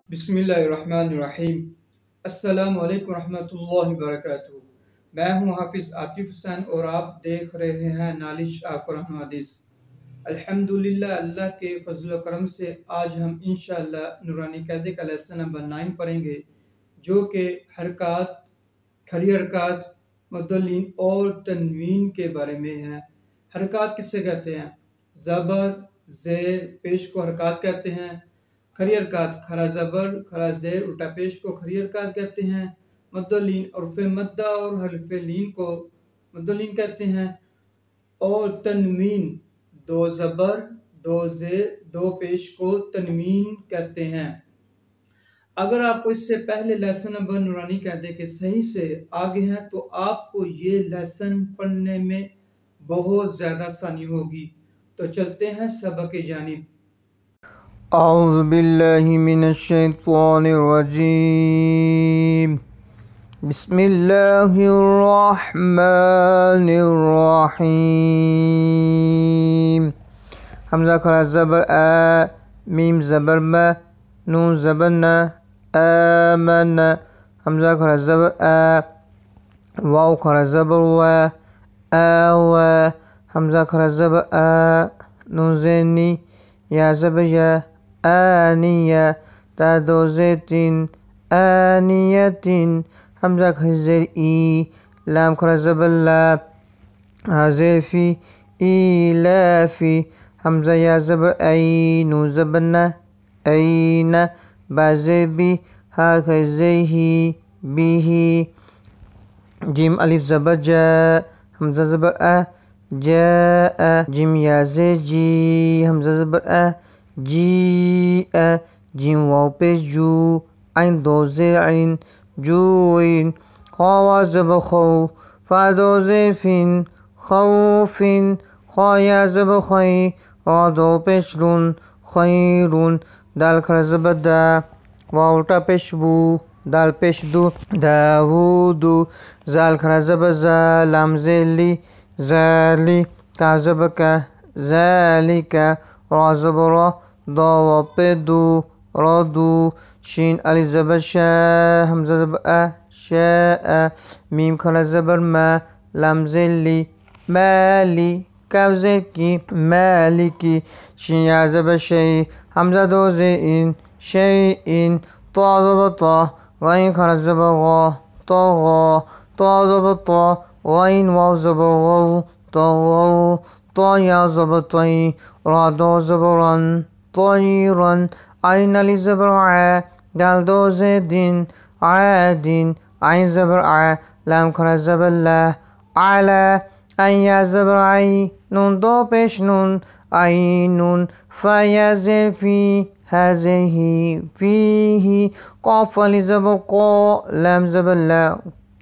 बिस्मिल्लाहिर्रहमानिर्रहीम। अस्सलामु अलैकुम रहमतुल्लाहि वबरकातुहू। मैं हूँ हाफिज़ आतिफ हुसैन और आप देख रहे हैं नालिश कुरान हदीस। अल्हम्दुलिल्लाह, अल्लाह के फजल व करम से आज हम इंशाअल्लाह नूरानी कायदे का लेसन नंबर 9 पढ़ेंगे, जो कि हरकत, खड़ी हरकत, मुद्दलीन और तनवीन के बारे में है। हरकत किससे कहते हैं? ज़बर, ज़ेर, पेश को हरकत कहते हैं। खड़ी हरकत खड़ा ज़बर, खड़ा ज़ेर, उल्टा पेश को खड़ी हरकत कहते हैं। मुद्दलीन उर्फ़े मद्दा और हल्फ़े लीन को मुद्दलीन कहते हैं। और तनवीन दो ज़बर, दो ज़ेर, दो पेश को तनवीन कहते हैं। अगर आपको इससे पहले लेसन नंबर नूरानी कायदे के सही से आगे हैं तो आपको ये लेसन पढ़ने में बहुत ज़्यादा आसानी होगी। तो चलते हैं सबक की जानिब। अऊज़ु बिल्लाहि मिनश्शैतानिर्रजीम। बिस्मिल्लाहिर्रहमानिर्रहीम। हमज़ा खड़ा ज़बर आ, मीम ज़बर म, नून ज़बर न, आमन। हमज़ा खड़ा ज़बर आ, वाव खड़ा ज़बर व, आव। हमज़ा खड़ा ज़बर आ, नून ज़ेनी, या ज़बर या, आनिया। ता दो ज़ेतिन, आनियतिन। हमज़ा खड़ा ज़ेर ई, लाम खड़ा ज़बर ला, हाज़ेर फी, इलाफी। हमज़ा या ज़बर आई, नून ज़बर न, ऐना। बाज़ेर बी, हा खड़ा ज़ेर ही, बिही। जिम अलिफ ज़बर जा, हमज़ा ज़बर आ, जा। जिम या ज़ेर जी, हमज़ा ज़बर आ, जी। जिम वाव पेश जू, आइन दो ज़ेर आइन, जूइन। खा वाव ज़बर खौ, फा दो ज़ेर फिन, खौफिन। खा या ज़बर खई, रा दो पेश रुन, खैरुन। दाल खड़ा ज़बर दा, वाव उल्टा पेश बू, दाल पेश दू, दावूदु। जाल खड़ा ज़बर जा, लाम ज़ेर ली, ज़ाली। का ज़बर का, ज़ालिका। रा ज़बर रा, दा वाव पे दू, रदू। शीन अलिफ ज़बर शा, हमज़ा ज़बर आ, शाआ। मीम खड़ा ज़बर मा, लाम ज़ेर ली, माली। काफ ज़ेर की, मालिकी। शीन या ज़बर शई, हमज़ा दो ज़ेर इन, शैइन। ता ज़बर ता, गैन खड़ा ज़बर गा, तगा। ता ज़बर ता, गैन वाव ज़बर गौ, तगौ। ता या ज़बर तई, रा दो ज़बर रन, तैरन। आइन अलिफ ज़बर आ, दाल दो ज़ेर दिन, आदिन। आइन ज़बर आ, लाम खड़ा ज़बर ला, आला। आइन या ज़बर आई, नून दो पेश नून, आइनुन। फा या ज़ेर फी, हा ज़ेर ही, फीही। क़ाफ अलिफ ज़बर क़ा, लाम ज़बर ला,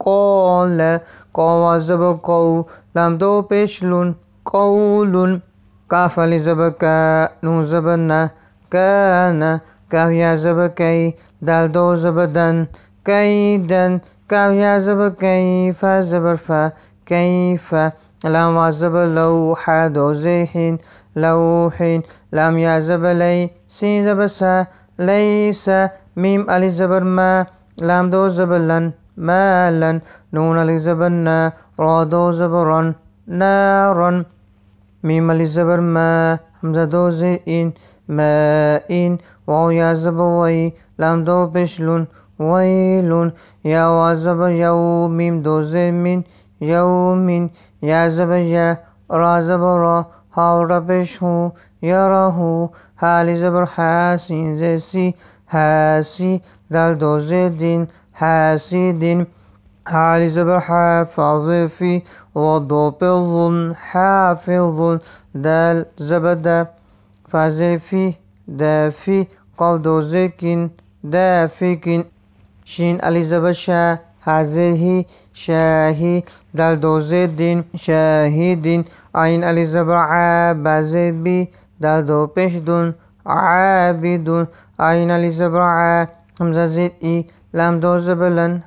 क़ाला। क़ा वाव ज़बर क़ौ, लाम दो पेश लुन, क़ौलुन। काफ अलिफ ज़बर का, नून ज़बर ना, काना। काफ या ज़बर कई, दाल दो ज़बर दन, कैदन। काफ या ज़बर कई, फा ज़बर फा, कैफा। लाम वाव ज़बर लौ, हा दो ज़ेर हिन, लौहिन। लाम या ज़बर लै, सीन ज़बर सा, लैसा। मीम अलिफ ज़बर मा, लाम दो ज़बर लन, मालन। नून अलिफ ज़बर ना, रा दो ज़बर रन, नारन। मीम अलिफ ज़बर मा, हमज़ा दो ज़ेर इन, माइन। वाव या ज़बर वई, लाम दो पेश लुन, वैलुन। या वाव ज़बर यौ, मीम दो ज़ेर मिन, यौमिन। या ज़बर या, रा ज़बर रा, हा उल्टा पेश हूँ, यरहू। हा अलिफ ज़बर हा, सीन ज़ेर सी, हासी। दाल दो ज़ेर दिन, हासिदिन। हा अलिफ ज़बर हा, फा ज़ेर फी, रा दो पे ज़ुन, हाफिज़ुन। दाल ज़बर दा, फा ज़ेर फी, दाफी। क़ाफ दो ज़ेर किन, दाफिकिन। शीन अलिफ ज़बर शा, हा ज़ेर ही, शाही। दाल दो ज़ेर दिन, शाहिदिन। आइन अलिफ ज़बर आ, बा ज़ेर बी, दाल दो पेश दुन, आबिदुन। आइन अलिफ ज़बर आ, हमज़ा ज़ेर ई, लाम दो ज़बर लन,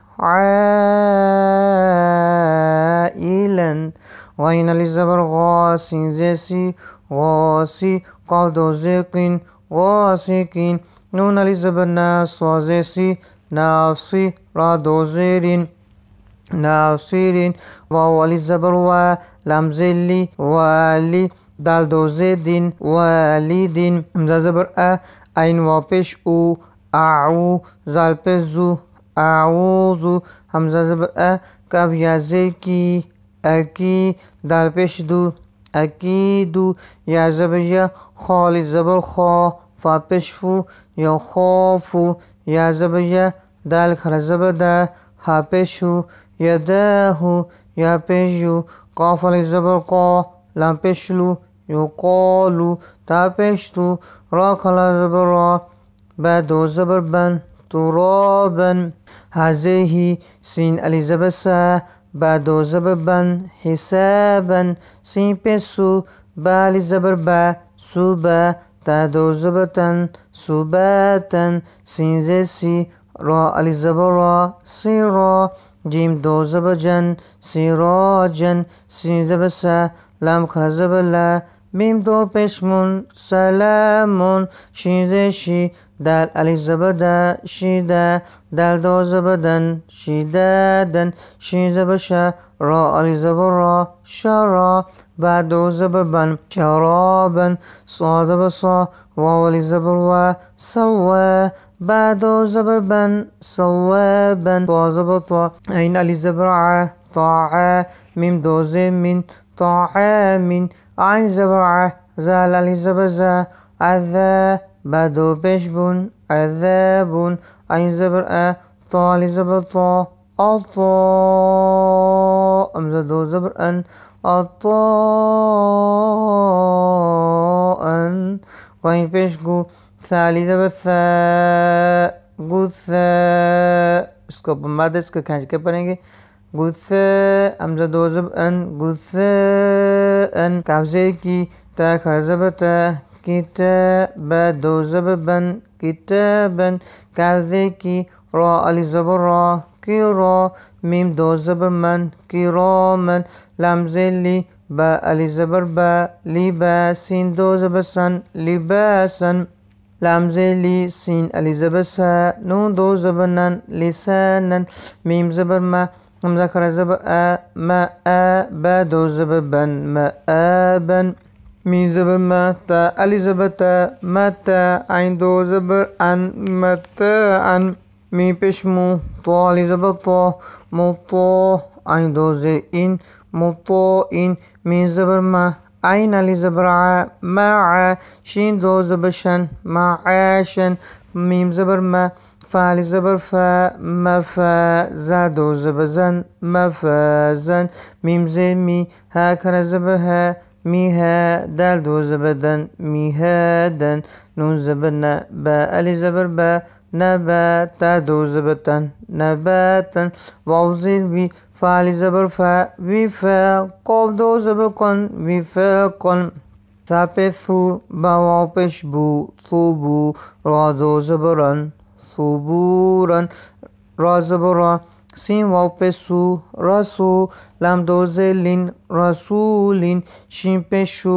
आइलन। गैन अलिफ ज़बर गा, सीन ज़ेर सी, غاسي قاف دو زيقين غاسقين نون ألف زبر نا صا زي سي ناصي را دو زيرين ناصرين واو ألف زبر وا لام زلي والي دال دو زيدين والدين همزة زبر عين واو پیش او أعو زال پیش زو أعوذ همزة زبر كاف يا زيكي أكي دال پیش دو أكيد يا زبر يا خالد زبر خا فا پیش فو يا خافو يا زبر يا دال خر زبر دا ها پیشو يداه يا پیشو قاف ألف زبر قا لام پیشلو يقالو تا پیشتو را خلا زبر را بدو زبر بن ترابا هذه سين ألف زبر سا بدو زبر بن حسابا سين پیسو با ألف زبر با سوبا تا دو زبر تن سوباتا سين زي سي را ألف زبر را سيرا جيم دو زبر جن سراجا سين زبر سا لام خر زبر لا ميم دو پیشمون سلامون شين زي شي دال ألف زبر دا شيدا دال دو زبر دن شدادا شين زبر شا را ألف زبر را شرا بعد دو زبر بن شرابا صاد زبر صا واو ألف زبر وا سوا بعد دو زبر بن صوابا طا زبر طا عين ألف زبر ع طاعة ميم دو زي من طعام عين زبر ع زال ألف زبر زا عذا بعد دو پیش بون عذاب عين زبر طا ألف زبر طا عطاء همزة دو زبر أن عطاء وعين پیش گو ثالث زبر ثا गुस्सा इसको मद इसको खींच के पढ़ेंगे गुस्सा हमजा दो जब अन गुस्सा अन काफ़े की ता खरजब ता किताब दो जब बन किताबन काफ़े की را अलिफ ज़बर را किरा मीम दो ज़बर मन किरामन लाम ज़ेली बा अलिफ ज़बर बा लिबासिन दो ज़बर सन लिबासन لام زي سين ألف زبر سا نون دو زبر نن لسانا ميم زبر ما همزة خر زبر ما با دو زبر بن ما بن ميم زبر ما تا ألف زبر تا متا عين دو زبر أن متا عن ميم بشمو طا ألف زبر طا مطا عين دو زي إن مطا إن ميم زبر ما عين ألف زبر مع شين دو زبر شن معاشن ميم زبر ما فا ألف زبر فا مفا زا دو زبر زن مفازن ميم زي مي ها كر زبر ها ميها دال دو زبر دن ميهادن نون زبر نا با ألف زبر با نباتا دو زبرتن نباتا واو زين بي فا ألف زبر فا وفاق قاف دو زبر قن وفاقا ثا پیثو با واو پیش بو ثوبو را دو زبرن ثبورا را زبرا سين واو پیسو رسو لام دو زلين رسولين شين پیشو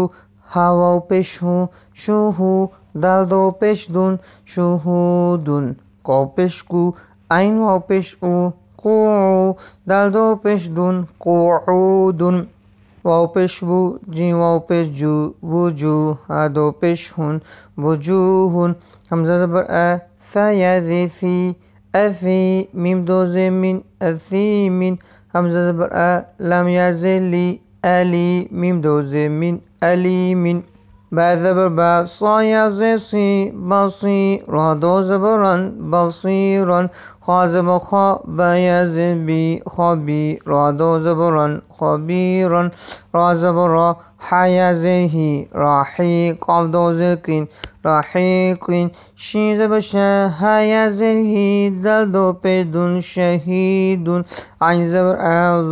ها واو پیشو شوهو دال دو پیش دون شهودون قاف پیش کو عين واو پیش او قوعو دال دو پیش دون قوعودون واو پیش بو جیم واو پیش جو وجوه ها دو پیش هون وجوهون همزه زبر ثا یا زی سی اثی میم دو زی من اثیمین همزه زبر لام یا زی لی الی میم دو زی من الیمین با زبر با صا یا زی سی باصی را دو زبران باصیران خا زبر خا با یا زی بی خابی را دو زبران خبيرا را زبر را حيا زيهي راحي قاف دو زكين راحيقين شين زبر شا هيا زيهي دل دو بيدون شهيدون عين زبر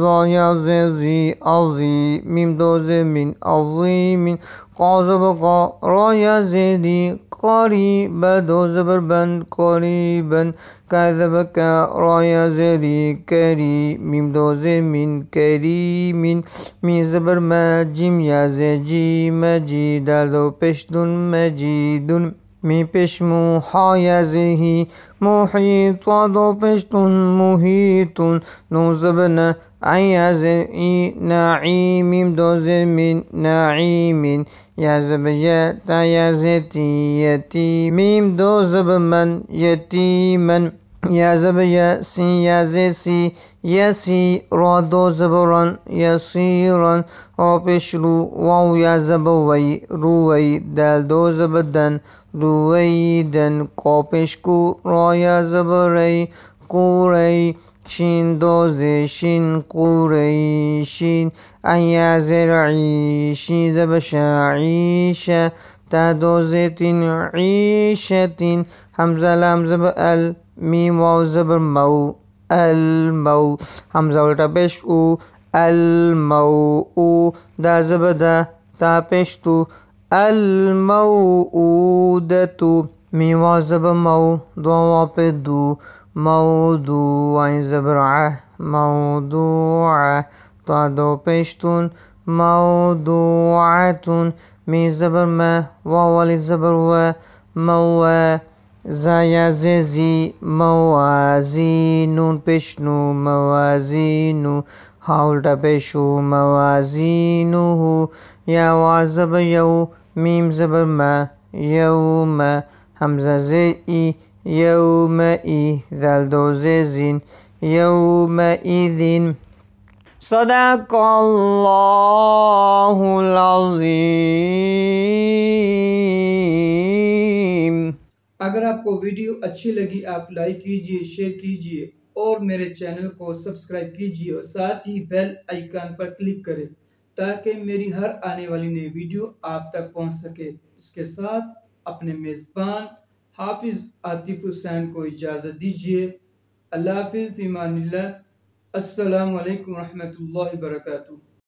زا يا زي عظي ميم دو زمين عظيم قا زبر قا را يا زيدي قريب دو زبر بن قريبا كذب را يا زيدي كريم ميم دو زمين كريم मिन मी ज़बर म जिम या ज़े जी मजी दाल दो पेश दुन मजीदुन मी पेश मु हा या ज़े ही मुहीत ता दो पेश तुन मुहीतुन नू ज़बर न आई या ज़े ई नाई मीम दो ज़े मिन नाईमिन या ज़बर या ता या ज़े ती यती मीम दो ज़बर मन यतीमन या ज़बर या ज़े सी यसी रा दो ज़बर रन यसीरन और पेश रू वाव या ज़बर वई रुवई दाल दो ज़बर दन रुवैदन को पेश कु रा या ज़बर रई कुरई शीन दो ज़े शिन कुरैशिन अया ज़रई शी ज़बर शाईशा ता दो ज़े तीन ईशतिन हमज़ा लाम ज़बर अल मीम वाव ज़बर मऊ अल मऊ हमज़ा उल्टा पेश उ अल मऊ उ दा ज़बर दा ता पेश तु अल मऊ उदतु मीम वाव ज़बर मऊ दो वाव पे दू मऊदू आइन ज़बर आ मऊदूआ ता दो पेश तुन मऊदूआतुन मी ज़बर म वाव वाली ज़बर व मवा ज़ाया ज़े ज़ी मवाज़ी नून पेश नू मवाज़ीनु हा उल्टा पेशु मवाज़ीनुहु या वा ज़बर यऊ मीम ज़बर म यऊम हमज़ा ज़े ई यऊम ई दाल दो ज़े ज़िन यऊम इज़िन सदक़ल्लाहुल अज़ीम। अगर आपको वीडियो अच्छी लगी आप लाइक कीजिए, शेयर कीजिए और मेरे चैनल को सब्सक्राइब कीजिए और साथ ही बेल आइकन पर क्लिक करें ताकि मेरी हर आने वाली नई वीडियो आप तक पहुंच सके। इसके साथ अपने मेज़बान हाफिज़ आतिफ हुसैन को इजाज़त दीजिए। अल्लाह हाफिज़, फ़ी अमानिल्लाह। अस्सलामु अलैकुम रहमतुल्लाहि व बरकातुहू।